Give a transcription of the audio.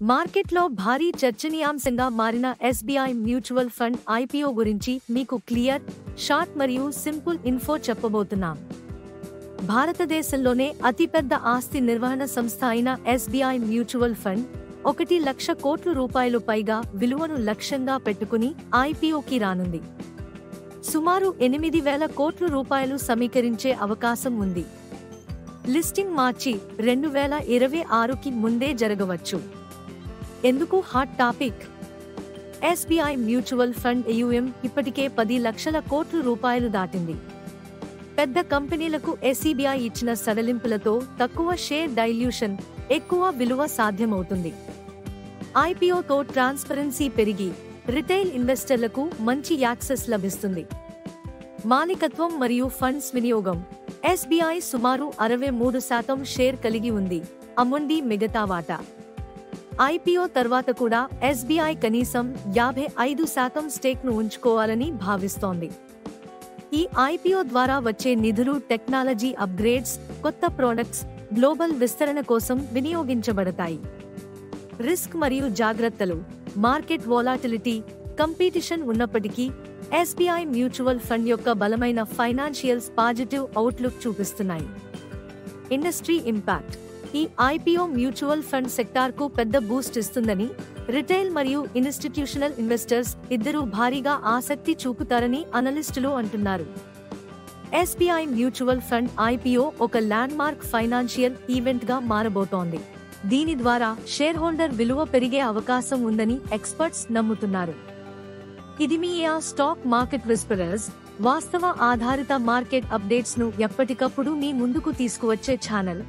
మార్కెట్లో భారీ చర్చనీయాంశంగా మారిన ఎస్బీఐ మ్యూచువల్ ఫండ్ ఐపీఓ గురించి మీకు క్లియర్, షార్ట్ మరియు సింపుల్ ఇన్ఫో చెప్పబోతున్నాం. భారతదేశంలోనే అతిపెద్ద ఆస్తి నిర్వహణ సంస్థ అయిన ఎస్బీఐ మ్యూచువల్ ఫండ్ 1 లక్ష కోట్ల రూపాయలు పైగా విలువను లక్ష్యంగా పెట్టుకుని ఐపీఓకి రానుంది. సుమారు 8,000 కోట్ల రూపాయలు సమీకరించే అవకాశం ఉంది. లిస్టింగ్ మార్చి 2026కి ముందే జరగవచ్చు. ఎందుకు hot topic? SBI mutual fund AUM ఇప్పటికే 10 లక్షల కోట్ల రూపాయలు దాటింది. పెద్ద కంపెనీలకు ఎస్బీఐ ఇచ్చిన సడలింపులతో తక్కువ షేర్ డైల్యూషన్, ఎక్కువ విలువ సాధ్యమవుతుంది. ఐపీఓతో ట్రాన్స్పరెన్సీ పెరిగి రిటైల్ ఇన్వెస్టర్లకు మంచి యాక్సెస్ లభిస్తుంది. మాలికత్వం మరియు ఫండ్స్ వినియోగం. ఎస్బీఐ సుమారు 63% షేర్ కలిగి ఉంది, అమ్ముండి మిగతా వాటా. ఐపీఓ తర్వాత కూడా ఎస్బీఐ కనీసం 55% స్టేక్ను ఉంచుకోవాలని భావిస్తోంది. ఈ ఐపీఓ ద్వారా వచ్చే నిధులు టెక్నాలజీ అప్గ్రేడ్స్, కొత్త ప్రొడక్ట్స్, గ్లోబల్ విస్తరణ కోసం వినియోగించబడతాయి. రిస్క్ మరియు జాగ్రత్తలు. మార్కెట్ వోలాటిలిటీ, కంపిటీషన్ ఉన్నప్పటికీ ఎస్బీఐ మ్యూచువల్ ఫండ్ యొక్క బలమైన ఫైనాన్షియల్స్ పాజిటివ్ అవుట్లుక్ చూపిస్తున్నాయి. Industry impact. ఈ ఐపీఓ మ్యూచువల్ ఫండ్ సెక్టార్కు పెద్ద బూస్ట్ ఇస్తుందని రిటైల్ మరియు ఇన్స్టిట్యూషనల్ ఇన్వెస్టర్స్ ఇద్దరూ భారీగా ఆసక్తి చూపుతారని అనలిస్టులు అంటున్నారు. ఎస్బీఐ మ్యూచువల్ ఫండ్ ఐపీఓ ఒక ల్యాండ్మార్క్ ఫైనాన్షియల్ ఈవెంట్గా మారబోతోంది. దీని ద్వారా షేర్ హోల్డర్ విలువ పెరిగే అవకాశం ఉందని ఎక్స్పర్ట్స్ నమ్ముతున్నారు. ఇది మీ స్టాక్ మార్కెట్ విస్పరర్స్, వాస్తవ ఆధారిత మార్కెట్ అప్డేట్స్ ను ఎప్పటికప్పుడు మీ ముందుకు తీసుకువచ్చే ఛానల్.